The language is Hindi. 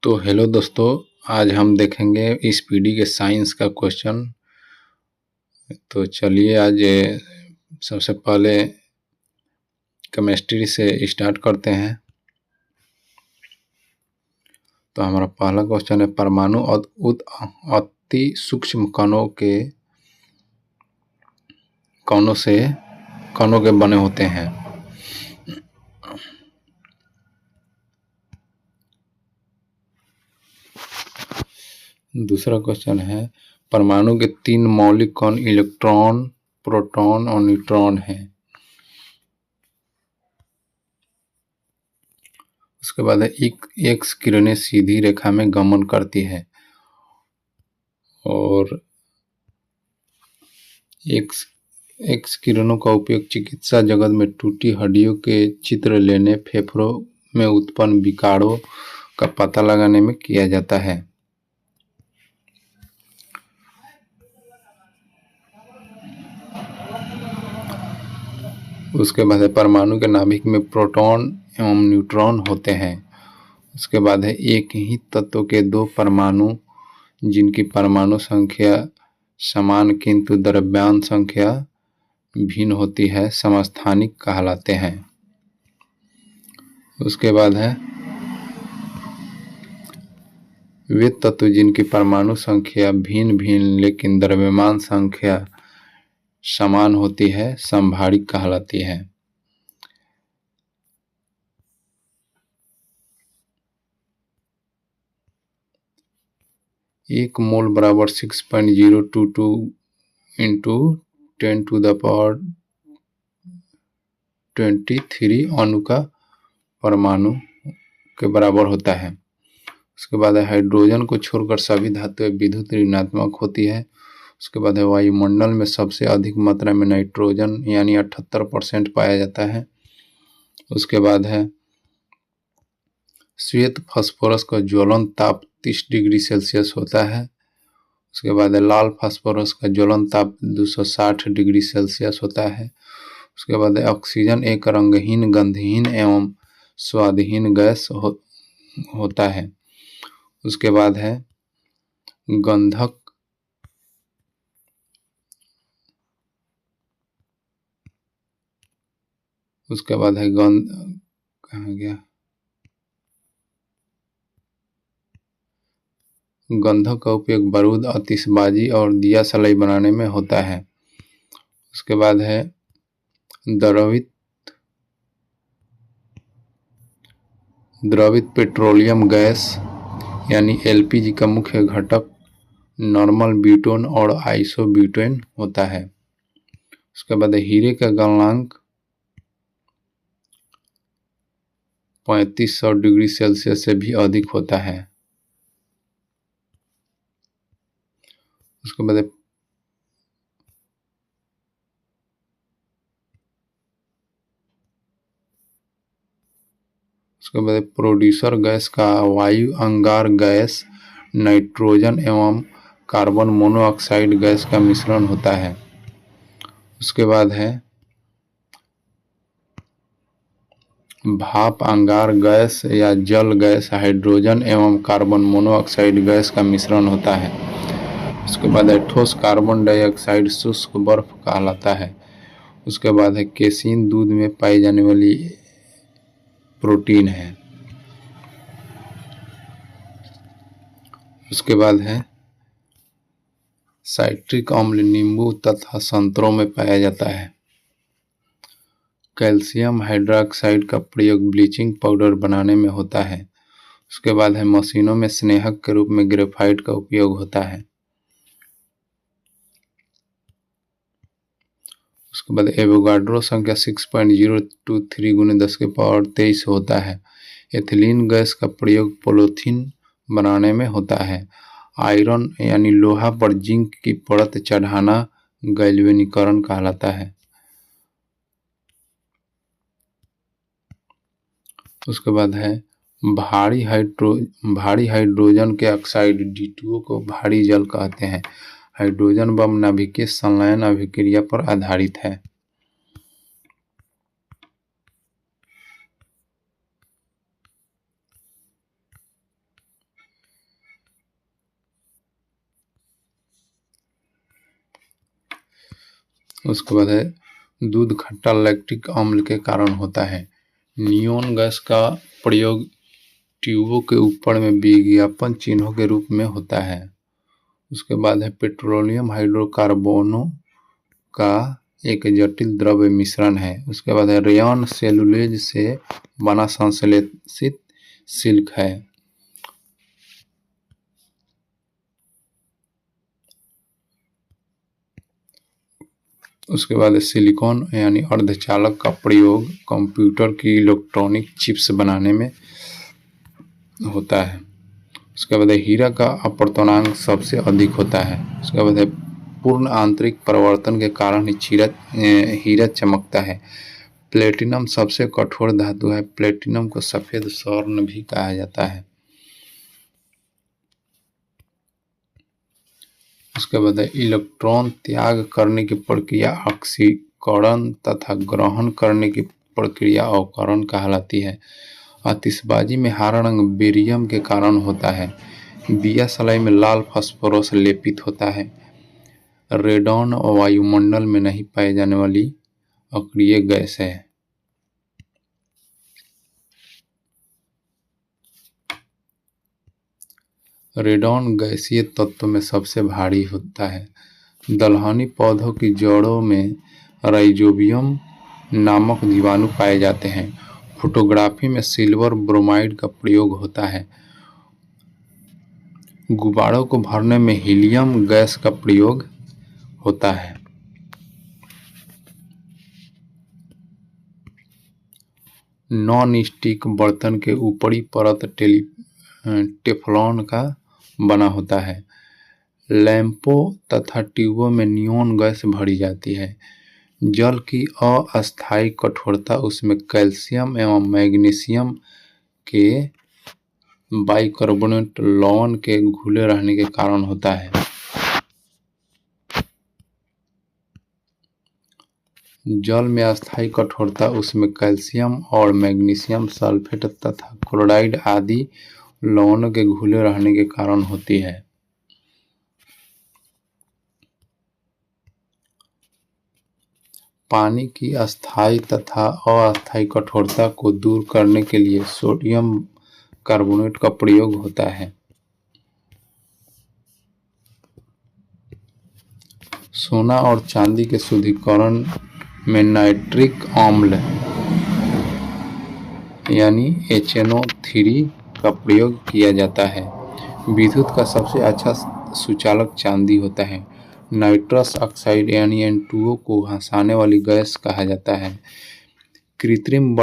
तो हेलो दोस्तों, आज हम देखेंगे स्पीडी के साइंस का क्वेश्चन। तो चलिए आज सबसे पहले केमिस्ट्री से स्टार्ट करते हैं। तो हमारा पहला क्वेश्चन है, परमाणु अति सूक्ष्म कणों के बने होते हैं। दूसरा क्वेश्चन है, परमाणु के 3 मौलिक कण इलेक्ट्रॉन, प्रोटॉन और न्यूट्रॉन हैं। उसके बाद है, एक्स किरणें सीधी रेखा में गमन करती है और एक्स किरणों का उपयोग चिकित्सा जगत में टूटी हड्डियों के चित्र लेने, फेफड़ों में उत्पन्न विकारों का पता लगाने में किया जाता है। उसके बाद है, परमाणु के नाभिक में प्रोटॉन एवं न्यूट्रॉन होते हैं। उसके बाद है, एक ही तत्व के 2 परमाणु जिनकी परमाणु संख्या समान किंतु द्रव्यमान संख्या भिन्न होती है, समस्थानिक कहलाते हैं। उसके बाद है, वे तत्व जिनकी परमाणु संख्या भिन्न भिन्न लेकिन द्रव्यमान संख्या समान होती है, समभारिक कहलाती है। एक मोल बराबर 6.022 इंटू 10⁻23 अणु का परमाणु के बराबर होता है। उसके बाद है, हाइड्रोजन को छोड़कर सभी धातुएं विद्युत ऋणात्मक होती है। उसके बाद है, वायुमंडल में सबसे अधिक मात्रा में नाइट्रोजन यानी 78% पाया जाता है। उसके बाद है, श्वेत फास्फोरस का ज्वलन ताप 30 डिग्री सेल्सियस होता है। उसके बाद है, लाल फास्फोरस का ज्वलन ताप 260 डिग्री सेल्सियस होता है। उसके बाद है, ऑक्सीजन एक रंगहीन, गंधहीन एवं स्वादहीन गैस होता है। उसके बाद है, गंधक उसके बाद है, कहाँ गया, गंधक का उपयोग बारूद, आतिशबाजी और दिया सलाई बनाने में होता है। उसके बाद है, द्रवित पेट्रोलियम गैस यानी एलपीजी का मुख्य घटक नॉर्मल ब्यूटेन और आइसोब्यूटेन होता है। उसके बाद हीरे का गलनांक 3500 डिग्री सेल्सियस से भी अधिक होता है। उसके बाद प्रोड्यूसर गैस का वायु, अंगार गैस, नाइट्रोजन एवं कार्बन मोनोऑक्साइड गैस का मिश्रण होता है। उसके बाद है, भाप, अंगार गैस या जल गैस हाइड्रोजन एवं कार्बन मोनोऑक्साइड गैस का मिश्रण होता है। उसके बाद है, ठोस कार्बन डाइऑक्साइड शुष्क बर्फ कहलाता है। उसके बाद है, केसीन दूध में पाई जाने वाली प्रोटीन है। उसके बाद है, साइट्रिक अम्ल नींबू तथा संतरों में पाया जाता है। कैल्शियम हाइड्रॉक्साइड का प्रयोग ब्लीचिंग पाउडर बनाने में होता है। उसके बाद है, मशीनों में स्नेहक के रूप में ग्रेफाइट का उपयोग होता है। उसके बाद एवोगाड्रो संख्या 6.023 × 10⁻23 होता है। एथिलीन गैस का प्रयोग पॉलीथीन बनाने में होता है। आयरन यानी लोहा पर जिंक की परत चढ़ाना गैल्वेनीकरण कहलाता है। उसके बाद है, भारी हाइड्रोजन के ऑक्साइड D2O को भारी जल कहते हैं। हाइड्रोजन बम नाभिकीय संलयन अभिक्रिया पर आधारित है। उसके बाद है दूध खट्टा लैक्टिक अम्ल के कारण होता है। नियोन गैस का प्रयोग ट्यूबों के ऊपर में विज्ञापन चिन्हों के रूप में होता है। उसके बाद है पेट्रोलियम हाइड्रोकार्बोनों का एक जटिल द्रव्य मिश्रण है। उसके बाद है रेयन सेलुलोज से बना संश्लेषित सिल्क है। उसके बाद सिलिकॉन यानी अर्धचालक का प्रयोग कंप्यूटर की इलेक्ट्रॉनिक चिप्स बनाने में होता है। उसके बाद हीरा का अपवर्तनांक सबसे अधिक होता है। उसके बाद पूर्ण आंतरिक परिवर्तन के कारण ही हीरा चमकता है। प्लेटिनम सबसे कठोर धातु है। प्लेटिनम को सफेद स्वर्ण भी कहा जाता है। उसके बाद इलेक्ट्रॉन त्याग करने की प्रक्रिया ऑक्सीकरण तथा ग्रहण करने की प्रक्रिया अवकरण कहलाती है। आतिशबाजी में हरा रंग बेरियम के कारण होता है। दिया सलाई में लाल फास्फोरस लेपित होता है। रेडॉन वायुमंडल में नहीं पाई जाने वाली अक्रिय गैस है। रेडॉन गैसीय तत्व में सबसे भारी होता है। दलहनी पौधों की जड़ों में राइजोबियम नामक जीवाणु पाए जाते हैं। फोटोग्राफी में सिल्वर ब्रोमाइड का प्रयोग होता है। गुब्बारों को भरने में हीलियम गैस का प्रयोग होता है। नॉन स्टिक बर्तन के ऊपरी परत टेफलॉन का बना होता है। लैंपों तथा ट्यूबों में नियोन गैस भरी जाती है। जल की अस्थायी कठोरता उसमें कैल्शियम एवं मैग्नीशियम के बाइकार्बोनेट लवण के घुले रहने के कारण होता है। जल में अस्थायी कठोरता उसमें कैल्शियम और मैग्नीशियम सल्फेट तथा क्लोराइड आदि लवणों के घुले रहने के कारण होती है। पानी की अस्थायी तथा अस्थायी कठोरता को दूर करने के लिए सोडियम कार्बोनेट का प्रयोग होता है। सोना और चांदी के शुद्धिकरण में नाइट्रिक अम्ल यानी HNO3 का प्रयोग किया जाता है। विद्युत का सबसे अच्छा सुचालक चांदी होता है। नाइट्रस ऑक्साइड यानी N2O को हंसाने वाली गैस कहा जाता है। कृत्रिम